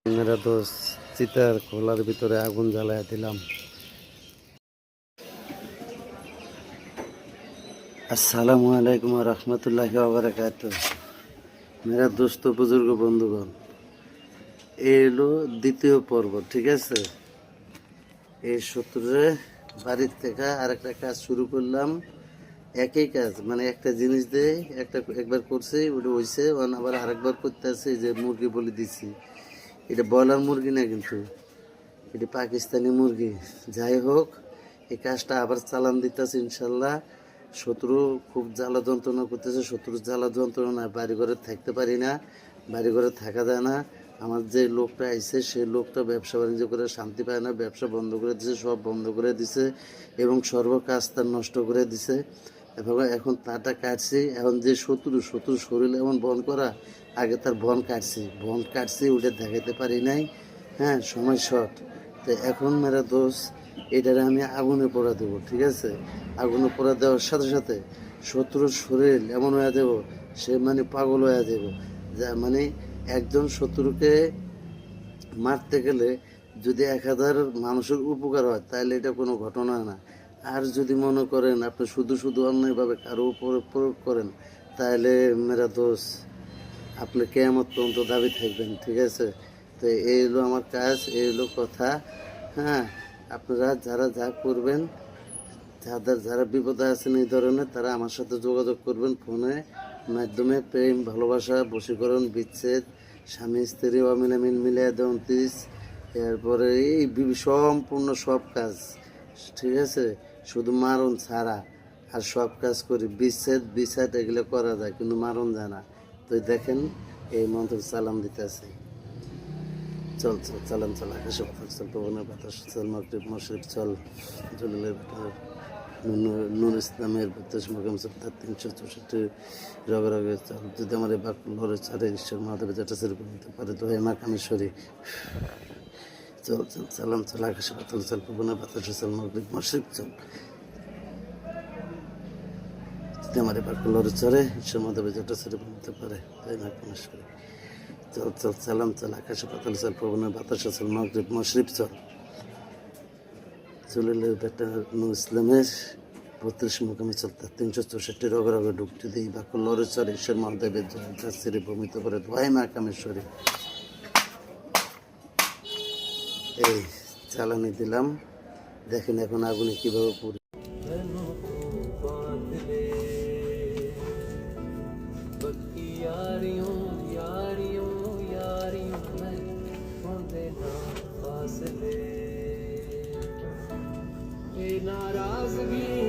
মেরা দোস্ত চিতার খোলার ভিতরে আগুন জ্বালায় দিলাম। আসসালামু আলাইকুম রহমতুল্লাহি ওয়া বারাকাতুহু। মেরা দোস্ত বুজুর্গ বন্ধুগণ, এই হলো দ্বিতীয় পর্ব, ঠিক আছে। এই সূত্রে বাড়ির থেকে আরেকটা কাজ শুরু করলাম। একই কাজ, মানে একটা জিনিস দিয়ে একবার করছি, ওটা হয়েছে, আবার আরেকবার করতে আছে। যে মুরগি বলে দিচ্ছি, এটা ব্রয়লার মুরগি না, কিন্তু এটা পাকিস্তানি মুরগি। যাই হোক, এই কাজটা আবার চালান দিতেছে ইনশাল্লাহ। শত্রু খুব জ্বালা যন্ত্রণা করতেছে। শত্রুর জ্বালা যন্ত্রণা, বাড়ি ঘরে থাকতে পারি না, বাড়ি ঘরে থাকা যায় না। আমার যে লোকটা আইছে, সেই লোকটা ব্যবসা বাণিজ্য করে শান্তি পায় না, ব্যবসা বন্ধ করে দিছে, সব বন্ধ করে দিছে এবং সর্ব কাজ তার নষ্ট করে দিছে। এখন তারটা কাটছি। এখন যে শত্রুর শরীর এমন বন করা, আগে তার বন কাটছি, ওটা দেখাতে পারি নাই। হ্যাঁ, সময় শর্ট। তো এখন মেরা দোষ, এটারে আমি আগুনে পোড়া দেবো, ঠিক আছে। আগুনে পোড়া দেওয়ার সাথে সাথে শত্রুর শরীর এমন হয়ে দেব, সে মানে পাগল হয়ে যাব। যা মানে একজন শত্রুকে মারতে গেলে যদি 1000 মানুষের উপকার হয়, তাহলে এটা কোনো ঘটনা না। আর যদি মনে করেন আপনি শুধু অন্যায়ভাবে কারো উপরে প্রয়োগ করেন, তাহলে মেরা দোষ, আপনি কেয়ামত পর্যন্ত দাবি থাকবেন, ঠিক আছে। তো এই হলো আমার কাজ, এই হলো কথা। হ্যাঁ, আপনারা যারা যা করবেন, যারা বিপদে আছেন এই ধরনের, তারা আমার সাথে যোগাযোগ করবেন ফোনে মাধ্যমে। প্রেম, ভালোবাসা, বশীকরণ, বিচ্ছেদ, স্বামী স্ত্রী অমিলামিন মিলিয়ে দেওয়ান 30, এরপরে এই সম্পূর্ণ সব কাজ, ঠিক আছে। শুধু মারণ ছাড়া আর সব কাজ করি। বিচ্ছেদ এগুলো করা যায়, কিন্তু মারণ যায় না। তো দেখেন, এই মন্ত্র চালান দিতে আছে। চল চালান চল, আকাশে বাতাস চল, পবনের বাতাস চল, মগরিব মশরিক চল, জলিলের বাটার নুর ইসলামের 32 মকাম চল, তার 364 রগে চল। যদি আমার এই বাক লড়ে ছাড়ে, ঈশ্বর মহাদেব যেটা সেরে নিতে পারে, তো হে মাকামেশ্বরী চল চালান চল, আকাশে বাতাস চল, পবনের বাতাস চল, মগরিব মশরিক চল। যদি আমার এই বাক লড়ে ছাড়ে, ঈশ্বর মহাদেব যেটা সেরে নিতে পারে, তো হে মাকামেশ্বরী চল চালান চল, আকাশে পাতাল চল, পবনের বাতাস চল, মগরিব মশরিক চল। জলিলের বেটা নূর ইসলামের 32 মোকামে চল, তার 364 রগে ঢুকতে দিই বাক্য লড়ে চড়ে, ঈশ্বর মহাদেবের জয় ছেড়ে ভূমিতে পড়ে, দোয়াই মা কামেশ্বরী। এই চালানি দিলাম, দেখেন এখন আগুনে কিভাবে পুড়ে। नाराजगी